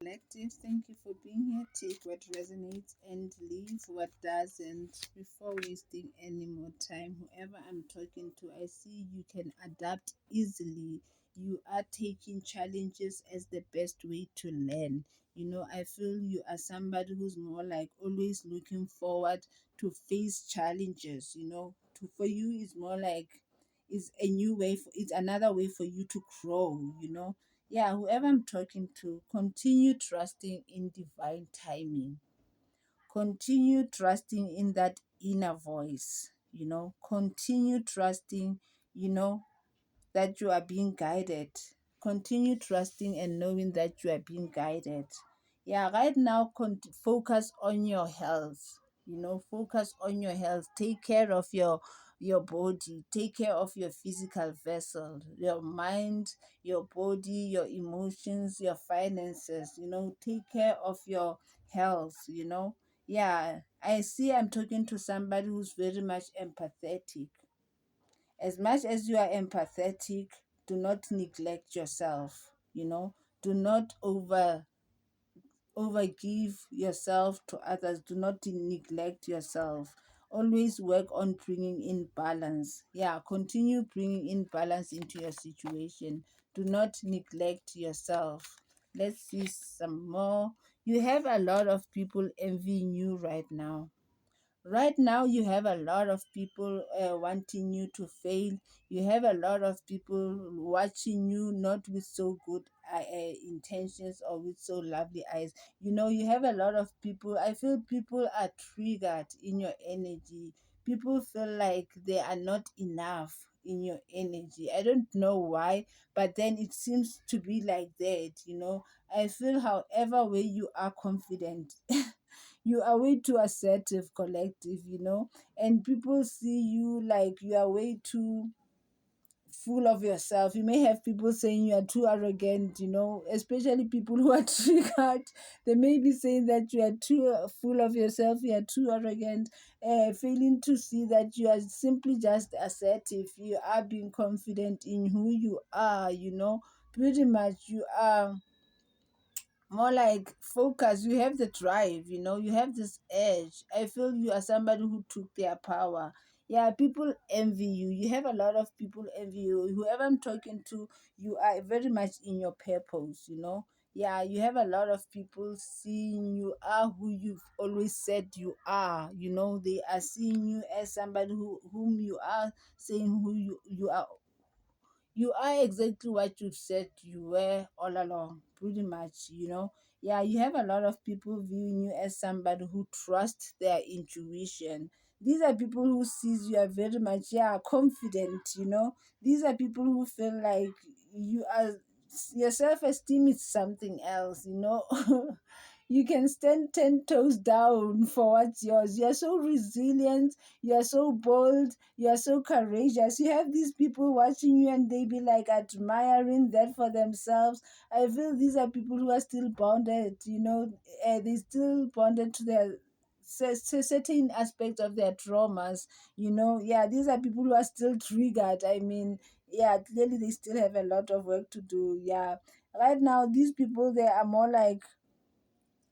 Collective, thank you for being here. Take what resonates and leave what doesn't. Before wasting any more time, whoever I'm talking to, I see you can adapt easily. You are taking challenges as the best way to learn. I feel you are somebody who's more like always looking forward to face challenges. For you, it's more like it's a new way, it's another way for you to grow. Yeah, whoever I'm talking to, continue trusting in divine timing. Continue trusting in that inner voice. Continue trusting, you know, that you are being guided. Continue trusting and knowing that you are being guided. Yeah, right now, focus on your health. Focus on your health. Take care of your body. Take care of your physical vessel, your mind, your body, your emotions, your finances. Take care of your health. Yeah, I see I'm talking to somebody who's very much empathetic. As much as you are empathetic, do not neglect yourself. Do not overgive yourself to others. Do not neglect yourself. Always work on bringing in balance. Yeah, continue bringing in balance into your situation. Do not neglect yourself. Let's see some more. You have a lot of people envying you right now. Right now, you have a lot of people wanting you to fail. You have a lot of people watching you not with so good intentions or with so lovely eyes. You have a lot of people. I feel people are triggered in your energy. People feel like they are not enough in your energy. I don't know why, but then it seems to be like that. I feel however way you are confident. You are way too assertive, collective, and people see you like you are way too full of yourself. You may have people saying you are too arrogant, especially people who are triggered. They may be saying that you are too full of yourself, you are too arrogant, failing to see that you are simply just assertive. You are being confident in who you are. Pretty much you are more like focus. You have the drive. You have this edge. I feel you are somebody who took their power. Yeah, people envy you. You have a lot of people envy you. Whoever I'm talking to, you are very much in your purpose. Yeah, you have a lot of people seeing you are who you've always said you are. They are seeing you as somebody whom you are saying who you are. You are exactly what you said you were all along, pretty much. Yeah, you have a lot of people viewing you as somebody who trusts their intuition. These are people who sees you are very much, yeah, confident. These are people who feel like you are, your self-esteem is something else. You can stand 10 toes down for what's yours. You're so resilient, you're so bold, you're so courageous. You have these people watching you and they be like admiring that for themselves. I feel these are people who are still bonded. They still bonded to their certain aspects of their traumas. Yeah, these are people who are still triggered. I mean, yeah, clearly they still have a lot of work to do. Yeah, right now these people, they are more like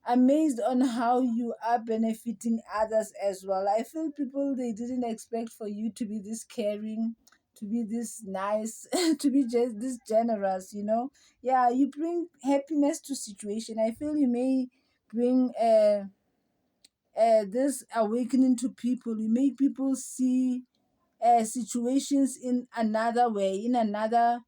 amazed on how you are benefiting others as well. I feel people, they didn't expect for you to be this caring, to be this nice, to be just this generous. Yeah, you bring happiness to situation. I feel you may bring this awakening to people. You make people see situations in another way, in another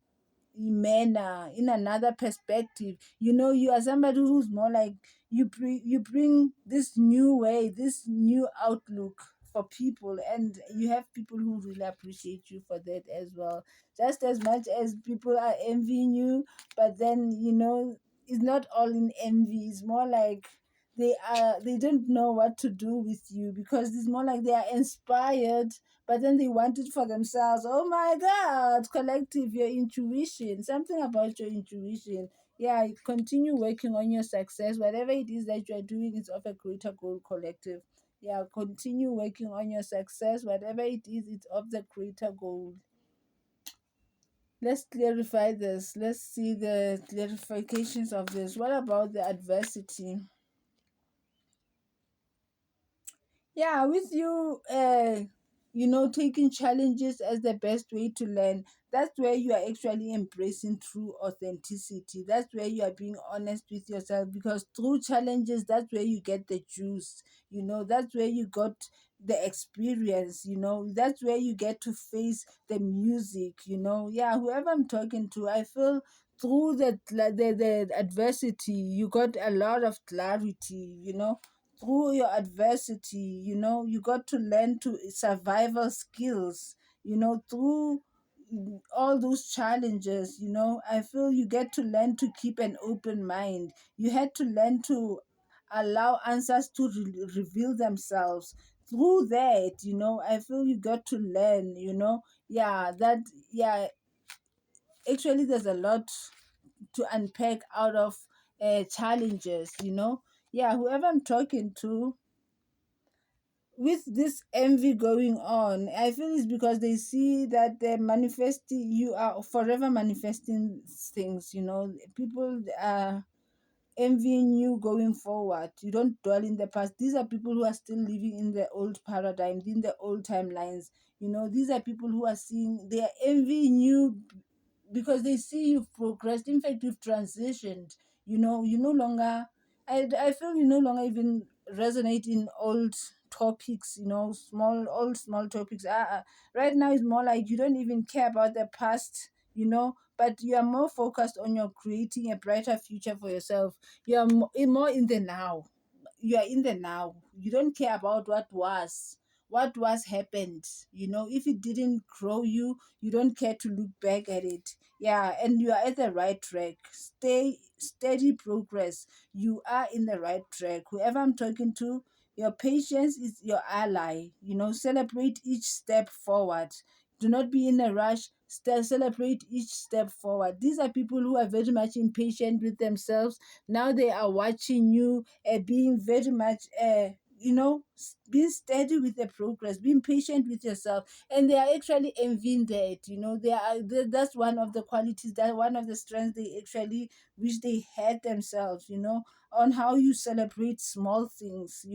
manner, in another perspective. You are somebody who's more like you bring this new way, this new outlook for people, and you have people who really appreciate you for that as well. Just as much as people are envying you, but then it's not all in envy. It's more like they don't know what to do with you, because it's more like they are inspired, but then they want it for themselves. Oh my God, collective, your intuition, something about your intuition. Yeah, continue working on your success. Whatever it is that you are doing is of a greater goal, collective. Yeah, continue working on your success. Whatever it is, it's of the greater goal. Let's clarify this. Let's see the clarifications of this. What about the adversity? Yeah, with you, taking challenges as the best way to learn, that's where you are actually embracing true authenticity. That's where you are being honest with yourself, because through challenges, that's where you get the juice. That's where you got the experience. That's where you get to face the music. Yeah, whoever I'm talking to, I feel through the adversity, you got a lot of clarity. Through your adversity, you got to learn to survival skills, through all those challenges. I feel you get to learn to keep an open mind. You had to learn to allow answers to reveal themselves. Through that, I feel you got to learn, yeah, that, yeah, actually there's a lot to unpack out of challenges. Yeah, whoever I'm talking to, with this envy going on, I feel it's because they see that they're manifesting, you are forever manifesting things. People are envying you going forward. You don't dwell in the past. These are people who are still living in the old paradigm, in the old timelines. These are people who are seeing, they are envying you because they see you've progressed. In fact, you've transitioned. You no longer, I feel you no longer even resonate in old topics, small topics. Right now it's more like you don't even care about the past, but you are more focused on your creating a brighter future for yourself. You are more in the now. You are in the now. You don't care about what was happened. If it didn't grow you, you don't care to look back at it. Yeah, and you are at the right track. Stay steady progress. You are in the right track. Whoever I'm talking to, your patience is your ally. Celebrate each step forward. Do not be in a rush. Celebrate each step forward. These are people who are very much impatient with themselves. Now they are watching you, being very much, being steady with the progress, being patient with yourself, and they are actually envying that. That's one of the qualities, that one of the strengths they actually wish they had themselves. On how you celebrate small things.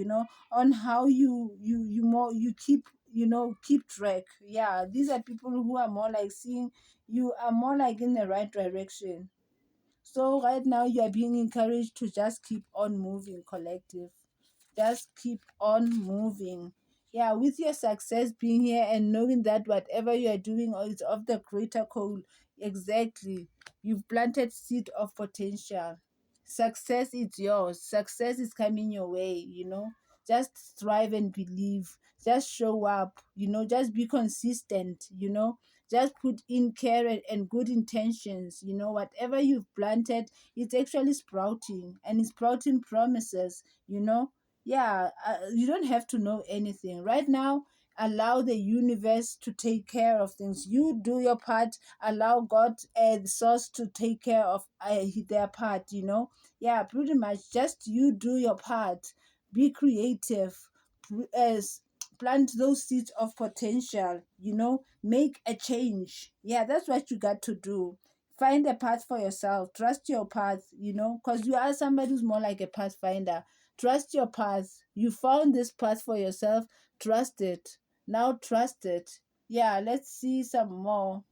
On how you keep track. Yeah, these are people who are more like seeing you are more like in the right direction. So right now you are being encouraged to just keep on moving, collective. Just keep on moving. Yeah, with your success being here and knowing that whatever you are doing is of the greater goal. Exactly. You've planted seed of potential. Success is yours. Success is coming your way. Just strive and believe. Just show up. Just be consistent. Just put in care and good intentions. Whatever you've planted, it's actually sprouting, and it's sprouting promises. Yeah, you don't have to know anything right now. Allow the universe to take care of things. You do your part. Allow God and the source to take care of their part. Yeah, pretty much just you do your part. Be creative. As plant those seeds of potential. Make a change. Yeah, that's what you got to do. Find a path for yourself. Trust your path. Because you are somebody who's more like a pathfinder. Trust your path. You found this path for yourself. Trust it. Now trust it. Yeah, let's see some more.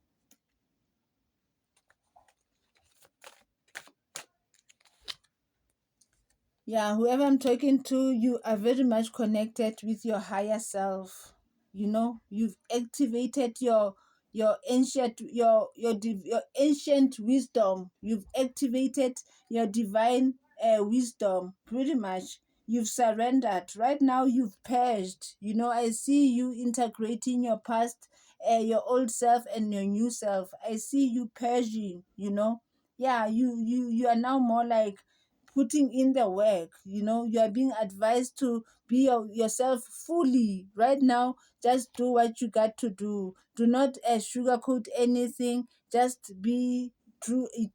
Yeah, whoever I'm talking to, you are very much connected with your higher self. You've activated your ancient wisdom. You've activated your divine wisdom. Pretty much, you've surrendered. Right now, you've purged. I see you integrating your past, your old self, and your new self. I see you purging. Yeah, you are now more like putting in the work. You are being advised to be yourself fully right now. Just do what you got to do. Do not sugarcoat anything. Just be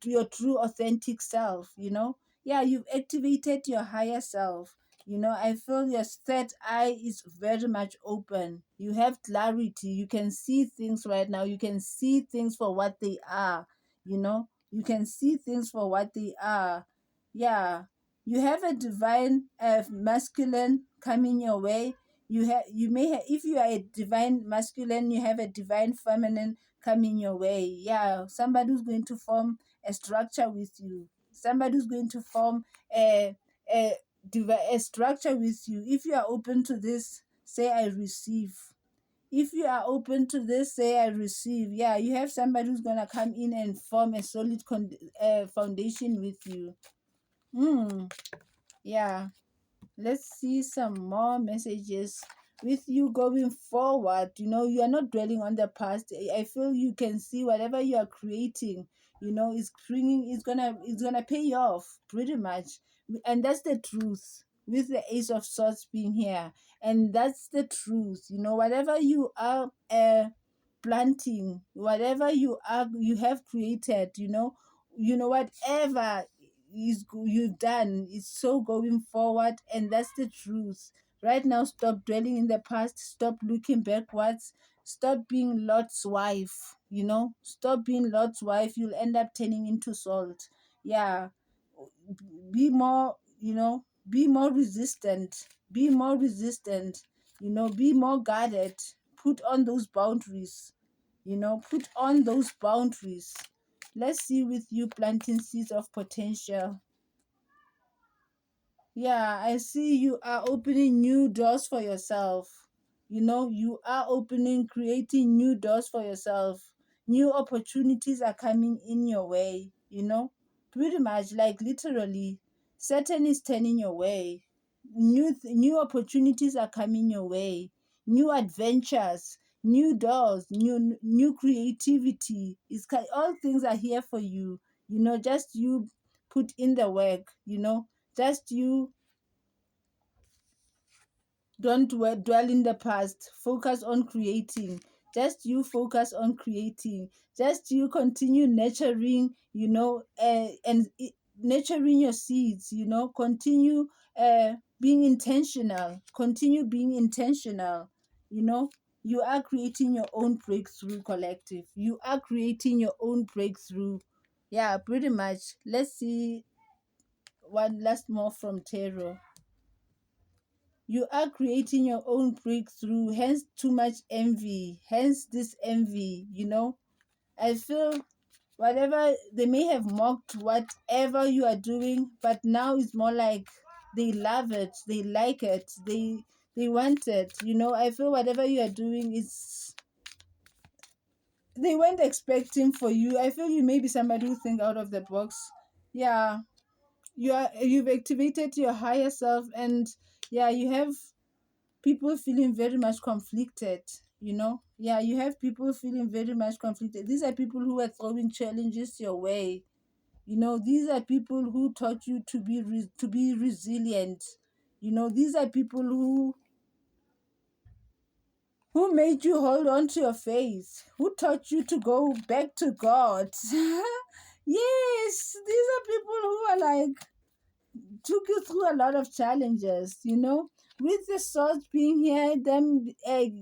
your true authentic self. Yeah, you've activated your higher self. I feel your third eye is very much open. You have clarity. You can see things right now. You can see things for what they are. You can see things for what they are. Yeah. You have a divine masculine coming your way. If you are a divine masculine, you have a divine feminine coming your way. Yeah. Somebody who's going to form a structure with you. Somebody who's going to form a a structure with you. If you are open to this, say I receive. If you are open to this, say I receive. Yeah, you have somebody who's gonna come in and form a solid foundation with you. Yeah. Let's see some more messages with you going forward. You are not dwelling on the past. I feel you can see whatever you are creating, is bringing, it's gonna pay off pretty much. And that's the truth with the Ace of Swords being here. And that's the truth. Whatever you are planting, whatever you have created, whatever you've done is so going forward, and that's the truth. Right now, stop dwelling in the past, stop looking backwards, stop being Lot's wife. Stop being Lot's wife. You'll end up turning into salt. Yeah. Be more, be more resistant. Be more resistant. Be more guarded. Put on those boundaries. Put on those boundaries. Let's see with you planting seeds of potential. Yeah, I see you are opening new doors for yourself. You are opening, creating new doors for yourself. New opportunities are coming in your way, pretty much like literally. Satan is turning your way. New opportunities are coming your way. New adventures, new doors, new creativity. All things are here for you. Just you put in the work, just you don't dwell in the past. Focus on creating. Just you focus on creating. Just you continue nurturing, nurturing your seeds, continue being intentional. Continue being intentional, you know. You are creating your own breakthrough collective. You are creating your own breakthrough. Yeah, pretty much. Let's see one last more from Tero. You are creating your own breakthrough, hence too much envy, hence this envy. I feel whatever they may have mocked whatever you are doing, but now it's more like they love it, they like it, they want it. I feel whatever you are doing is they weren't expecting for you. I feel you may be somebody who think out of the box. Yeah, you've activated your higher self, and yeah, you have people feeling very much conflicted. Yeah, you have people feeling very much conflicted. These are people who are throwing challenges your way. These are people who taught you to be resilient. These are people who made you hold on to your faith, who taught you to go back to God. Yes, these are people who are like took you through a lot of challenges, with the swords being here, them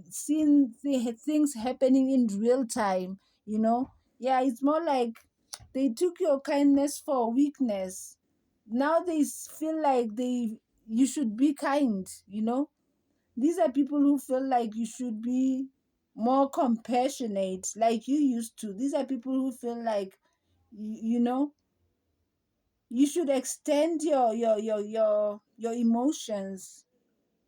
seeing the things happening in real time, Yeah, it's more like they took your kindness for weakness. Now they feel like you should be kind, These are people who feel like you should be more compassionate like you used to. These are people who feel like, you know, you should extend your emotions.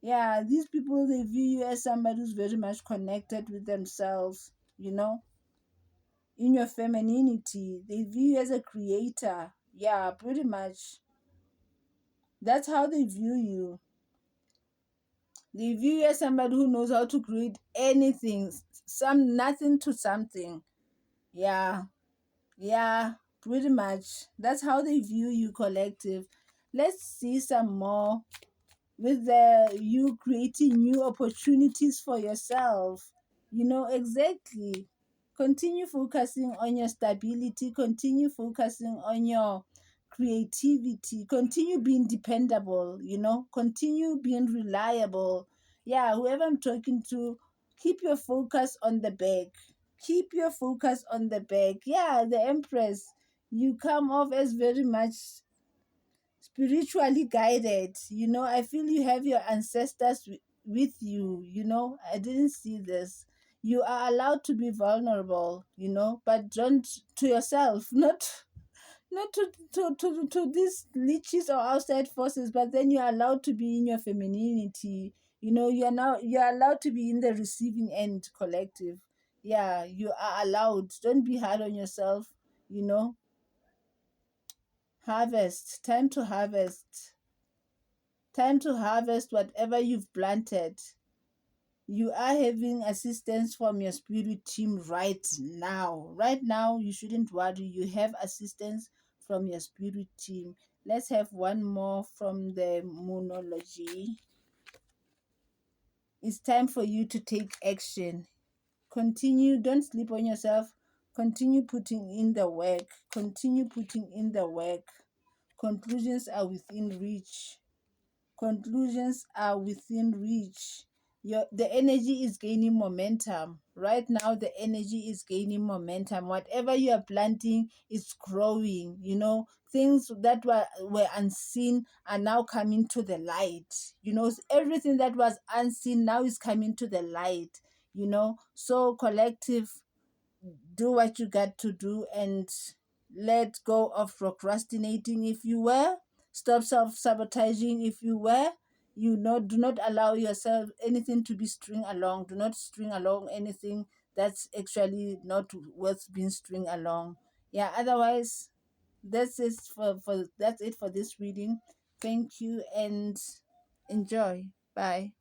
Yeah, these people, they view you as somebody who's very much connected with themselves, in your femininity. They view you as a creator. Yeah, pretty much. That's how they view you. They view you as somebody who knows how to create anything, nothing to something. Yeah. Yeah, pretty much. That's how they view you, collective. Let's see some more with you creating new opportunities for yourself. Exactly. Continue focusing on your stability, continue focusing on your creativity, continue being dependable, continue being reliable. Yeah, whoever I'm talking to, keep your focus on the bag. Keep your focus on the bag. Yeah, the Empress, you come off as very much spiritually guided. I feel you have your ancestors with you. I didn't see this. You are allowed to be vulnerable, but don't to yourself, not to these leeches or outside forces, but then you're allowed to be in your femininity. You're allowed to be in the receiving end collective. Yeah, you are allowed. Don't be hard on yourself. you know Harvest, time to harvest whatever you've planted. You are having assistance from your spirit team right now. You shouldn't worry, you have assistance from your spirit team. Let's have one more from the moonology. It's time for you to take action. Continue, don't sleep on yourself. Continue putting in the work. Conclusions are within reach. The energy is gaining momentum right now. The energy is gaining momentum. Whatever you are planting is growing. Things that were unseen are now coming to the light. Everything that was unseen now is coming to the light. So collective, do what you got to do and let go of procrastinating if you were. Stop self-sabotaging if you were. Do not allow yourself anything to be string along. Do not string along anything that's actually not worth being string along. Yeah, otherwise that's it for this reading. Thank you and enjoy. Bye.